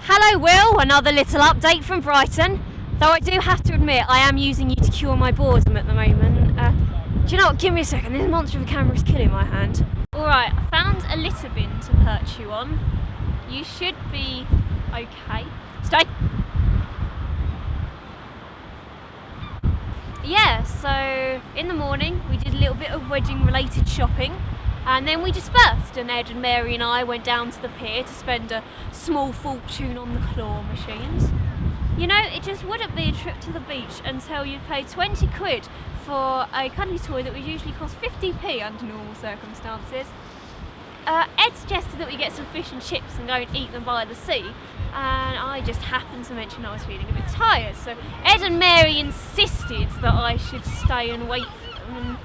Hello Will, another little update from Brighton. Though I do have to admit, I am using you to cure my boredom at the moment. Do you know what, give me a second, this monster of a camera is killing my hand. Alright, I found a litter bin to perch you on. You should be okay. Stay! Yeah, so in the morning we did a little bit of wedding related shopping. And then we dispersed, and Ed and Mary and I went down to the pier to spend a small fortune on the claw machines. You know, it just wouldn't be a trip to the beach until you pay 20 quid for a cuddly toy that would usually cost 50p under normal circumstances. Ed suggested that we get some fish and chips and go and eat them by the sea, and I just happened to mention I was feeling a bit tired, so Ed and Mary insisted that I should stay and wait for them. And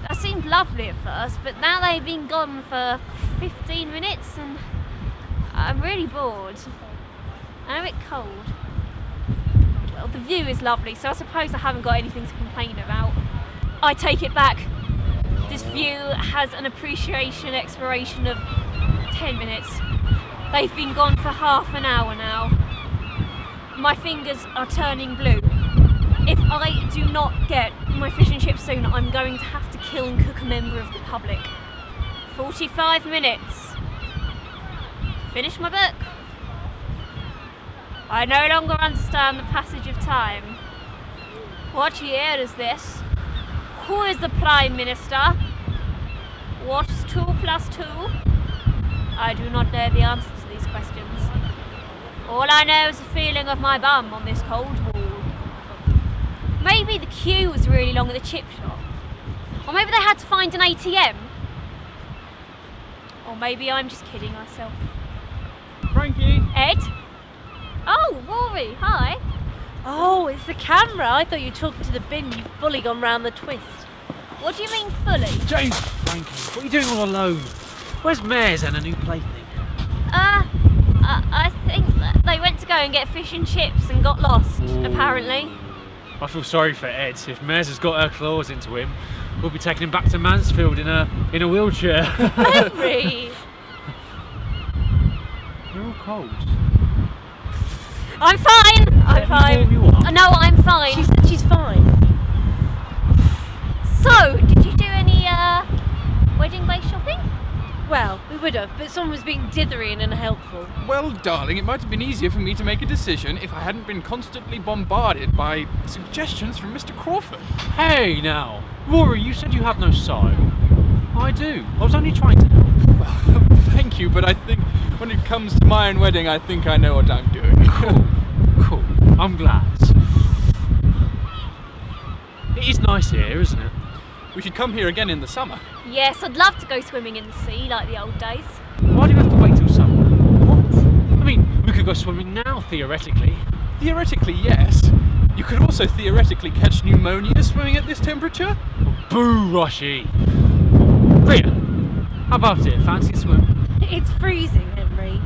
that seemed lovely at first, but now they've been gone for 15 minutes and I'm really bored. And a bit cold. Well, the view is lovely, so I suppose I haven't got anything to complain about. I take it back. This view has an appreciation expiration of 10 minutes. They've been gone for half an hour now. My fingers are turning blue. If I do not get my fish and chips soon, I'm going to have to kill and cook a member of the public. 45 minutes. Finish my book. I no longer understand the passage of time. What year is this? Who is the Prime Minister? What is 2 plus 2? I do not know the answers to these questions. All I know is the feeling of my bum on this cold wall. Maybe the queue was really long at the chip shop. Or maybe they had to find an ATM. Or maybe I'm just kidding myself. Frankie! Ed? Oh, Rory, hi. Oh, it's the camera. I thought you were talking to the bin. You've fully gone round the twist. What do you mean fully? James! Frankie, what are you doing all alone? Where's Mairs and a new plaything? I think that they went to go and get fish and chips and got lost, apparently. I feel sorry for Ed. If Mairs has got her claws into him, we'll be taking him back to Mansfield in a wheelchair. Henry! You're all cold. I'm fine! I'm fine. Warm you up. No, I'm fine. She said she's fine. So, did you do any wedding-based shopping? Well, we would have, but someone was being dithery and unhelpful. Well, darling, it might have been easier for me to make a decision if I hadn't been constantly bombarded by suggestions from Mr. Crawford. Hey now! Rory, you said you have no style. I do. I was only trying to help. Well, thank you, but I think when it comes to my own wedding, I think I know what I'm doing. Cool. I'm glad. It is nice here, isn't it? We should come here again in the summer. Yes, I'd love to go swimming in the sea like the old days. Why do you have to wait till summer? What? I mean, we could go swimming now, theoretically. Theoretically, yes. You could also theoretically catch pneumonia swimming at this temperature. Boo, Rushy! Rhea, how about it? Fancy a swim? It's freezing, Henry.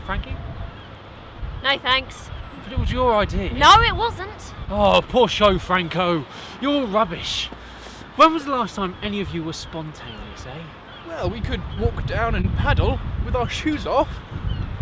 Frankie? No thanks. But it was your idea. No, it wasn't. Oh, poor show, Franco. You're all rubbish. When was the last time any of you were spontaneous, eh? Well, we could walk down and paddle with our shoes off.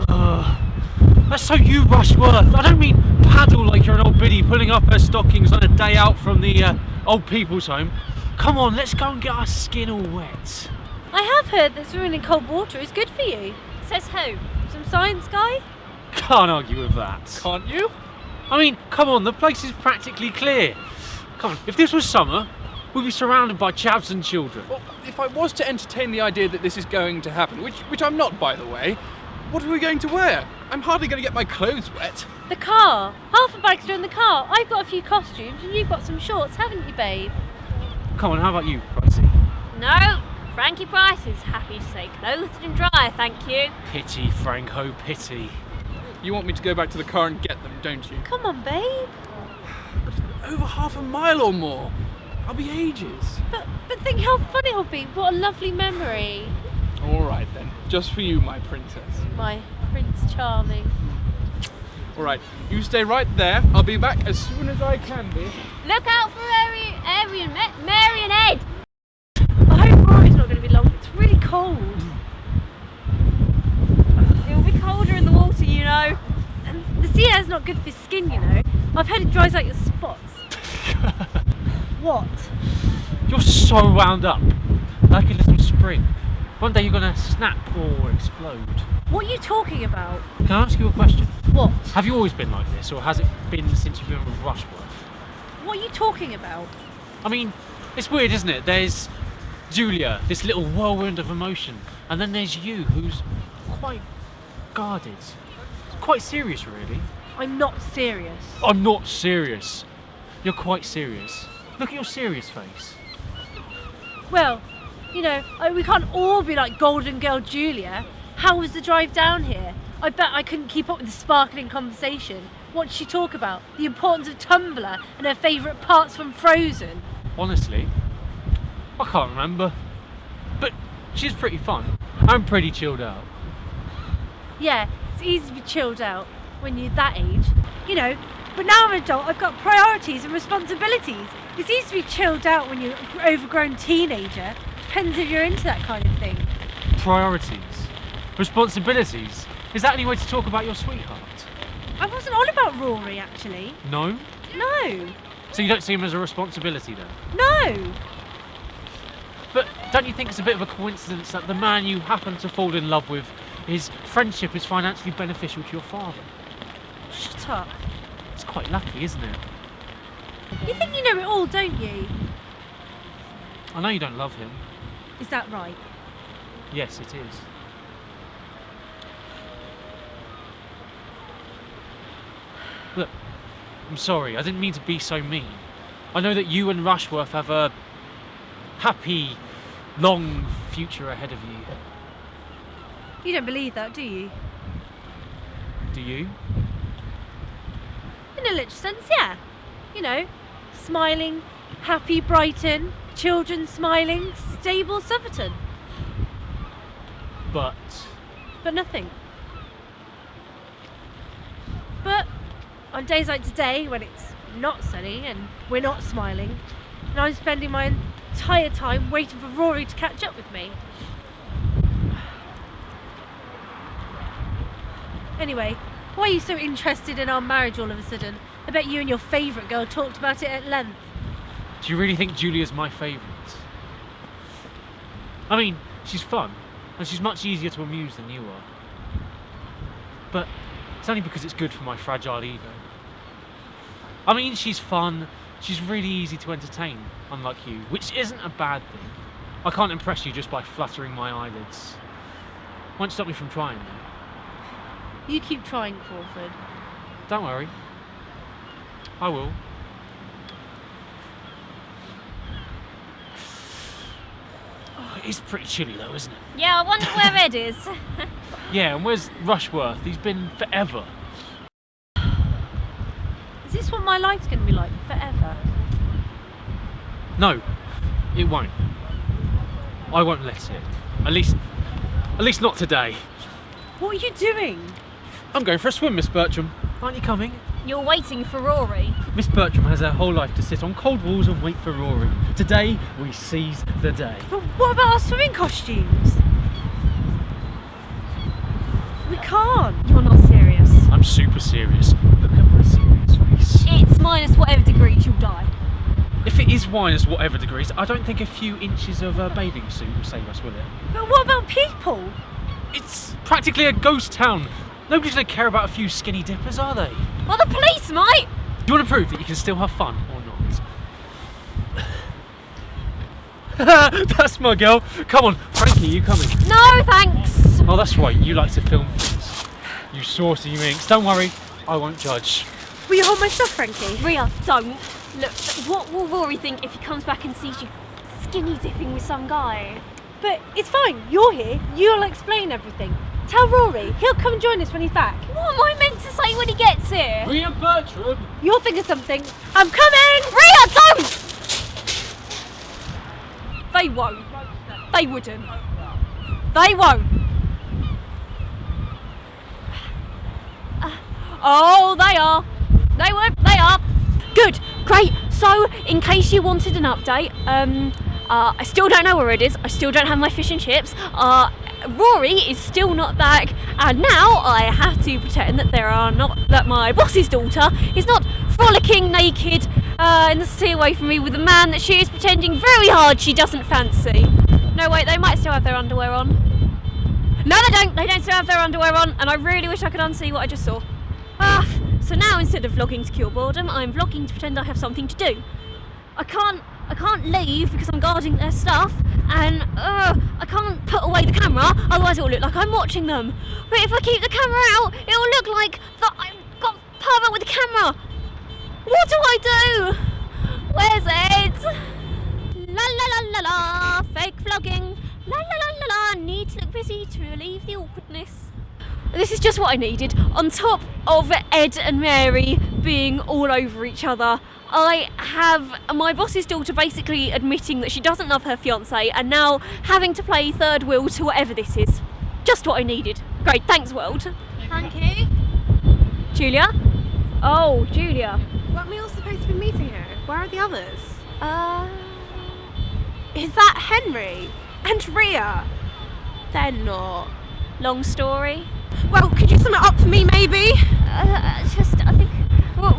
That's so you, Rushworth. I don't mean paddle like you're an old biddy pulling up her stockings on a day out from the old people's home. Come on, let's go and get our skin all wet. I have heard that swimming in cold water is good for you. Says who? Some science guy? Can't argue with that. Can't you? I mean, come on, the place is practically clear. Come on, if this was summer, we'd be surrounded by chavs and children. Well, if I was to entertain the idea that this is going to happen, which I'm not, by the way, what are we going to wear? I'm hardly going to get my clothes wet. The car. Half a bag's in the car. I've got a few costumes and you've got some shorts, haven't you, babe? Come on, how about you, Pricey? No, Frankie Price is happy to stay clothed and dry, thank you. Pity, Franco, pity. You want me to go back to the car and get them, don't you? Come on, babe. Over half a mile or more. I'll be ages. But think how fun it'll be. What a lovely memory. All right then, just for you, my princess. My Prince Charming. All right, you stay right there. I'll be back as soon as I can be. Look out for Mary and Ed. I hope Rory's not going to be long. It's really cold. It'll be colder in the Juliette's not good for skin, you know. I've heard it dries out your spots. What? You're so wound up, like a little spring. One day you're gonna snap or explode. What are you talking about? Can I ask you a question? What? Have you always been like this, or has it been since you've been with Rushworth? What are you talking about? I mean, it's weird, isn't it? There's Julia, this little whirlwind of emotion, and then there's you, who's quite guarded. Quite serious, really. I'm not serious. I'm not serious. You're quite serious. Look at your serious face. Well, you know, we can't all be like Golden Girl Julia. How was the drive down here? I bet I couldn't keep up with the sparkling conversation. What did she talk about? The importance of Tumblr and her favourite parts from Frozen. Honestly, I can't remember. But she's pretty fun. I'm pretty chilled out. Yeah, it's easy to be chilled out when you're that age. You know, but now I'm an adult, I've got priorities and responsibilities. It's easy to be chilled out when you're an overgrown teenager. Depends if you're into that kind of thing. Priorities. Responsibilities. Is that any way to talk about your sweetheart? I wasn't on about Rory, actually. No? No. So you don't see him as a responsibility then? No. But don't you think it's a bit of a coincidence that the man you happen to fall in love with, his friendship is financially beneficial to your father? Shut up. It's quite lucky, isn't it? You think you know it all, don't you? I know you don't love him. Is that right? Yes, it is. Look, I'm sorry, I didn't mean to be so mean. I know that you and Rushworth have a happy, long future ahead of you. You don't believe that, do you? Do you? In a little sense, yeah. You know, smiling, happy Brighton, children smiling, stable Southerton. But nothing. But on days like today, when it's not sunny and we're not smiling, and I'm spending my entire time waiting for Rory to catch up with me. Anyway, why are you so interested in our marriage all of a sudden? I bet you and your favourite girl talked about it at length. do you really think Julia's my favourite? I mean, she's fun, and she's much easier to amuse than you are. But it's only because it's good for my fragile ego. I mean, she's fun, she's really easy to entertain, unlike you, which isn't a bad thing. I can't impress you just by fluttering my eyelids. Won't stop me from trying, though. You keep trying, Crawford. Don't worry. I will. Oh, it is pretty chilly though, isn't it? Yeah, I wonder where Ed is. Yeah, and where's Rushworth? He's been forever. Is this what my life's going to be like forever? No, it won't. I won't let it. At least not today. What are you doing? I'm going for a swim, Miss Bertram. Aren't you coming? You're waiting for Rory. Miss Bertram has her whole life to sit on cold walls and wait for Rory. Today, we seize the day. But what about our swimming costumes? We can't. You're not serious. I'm super serious. Look at my serious face. It's minus whatever degrees you'll die. If it is minus whatever degrees, I don't think a few inches of a bathing suit will save us, will it? But what about people? It's practically a ghost town. Nobody's going to care about a few skinny dippers, are they? Well, the police might. Do you want to prove that you can still have fun or not? That's my girl. Come on, Frankie, you coming? No, thanks. Oh, that's right. You like to film things. You saucy minx. Don't worry, I won't judge. Will you hold my stuff, Frankie? Rhea, don't. Look, what will Rory think if he comes back and sees you skinny dipping with some guy? But it's fine. You're here. You'll explain everything. Tell Rory. He'll come join us when he's back. What am I meant to say when he gets here? Rhea Bertram! You'll think of something. I'm coming! Rhea, don't! They won't. They wouldn't. They won't. Oh, they are. They would. They are. Good. Great. So, in case you wanted an update, I still don't know where it is. I still don't have my fish and chips. Rory is still not back, and now I have to pretend that my boss's daughter is not frolicking naked in the sea away from me with a man that she is pretending very hard she doesn't fancy. No, wait, they might still have their underwear on. No, they don't. They don't still have their underwear on, and I really wish I could unsee what I just saw. So now instead of vlogging to cure boredom, I'm vlogging to pretend I have something to do. I can't leave because I'm guarding their stuff, and I can't put away the camera, otherwise it'll look like I'm watching them. But if I keep the camera out, it'll look like that I've got pervert with the camera. What do I do? Where's it? La la la la la, fake vlogging. La la la la la, need to look busy to relieve the awkwardness. This is just what I needed. On top of Ed and Mary being all over each other, I have my boss's daughter basically admitting that she doesn't love her fiancé and now having to play third wheel to whatever this is. Just what I needed. Great, thanks world. Frankie? Julia? Oh, Julia. Weren't we all supposed to be meeting her? Where are the others? Is that Henry? And Rhea? They're not. Long story. Well, could you sum it up for me, maybe? I think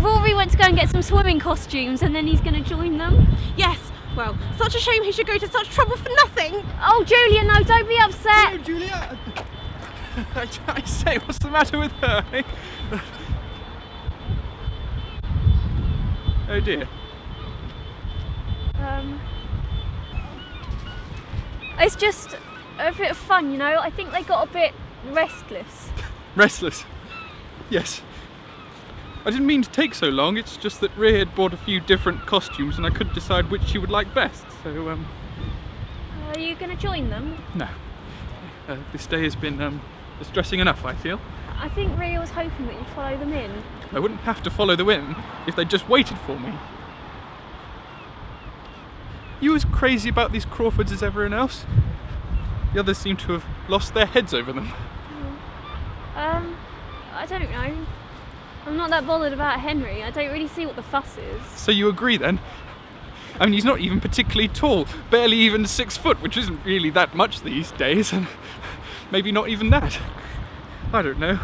Rory went to go and get some swimming costumes and then he's going to join them. Yes. Well, such a shame he should go to such trouble for nothing. Oh, Julia, no, don't be upset. No, Julia. I say, what's the matter with her? Eh? Oh dear. It's just a bit of fun, you know. I think they got a bit restless. Restless? Yes. I didn't mean to take so long, it's just that Rhea had bought a few different costumes and I couldn't decide which she would like best, so Are you going to join them? no. This day has been distressing enough, I feel. I think Rhea was hoping that you'd follow them in. I wouldn't have to follow the whim if they'd just waited for me. You as crazy about these Crawfords as everyone else? The others seem to have lost their heads over them. I don't know. I'm not that bothered about Henry. I don't really see what the fuss is. So you agree then? I mean, he's not even particularly tall, barely even 6 foot, which isn't really that much these days, and maybe not even that. I don't know.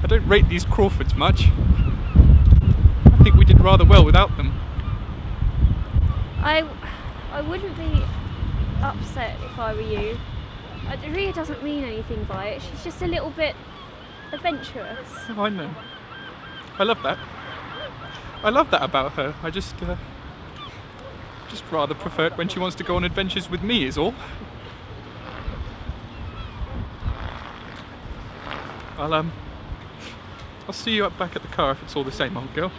I don't rate these Crawfords much. I think we did rather well without them. I wouldn't be upset if I were you. Rhea doesn't mean anything by it. She's just a little bit adventurous. Oh, I know. I love that. I love that about her. I just rather prefer it when she wants to go on adventures with me is all. I'll see you up back at the car if it's all the same, old girl.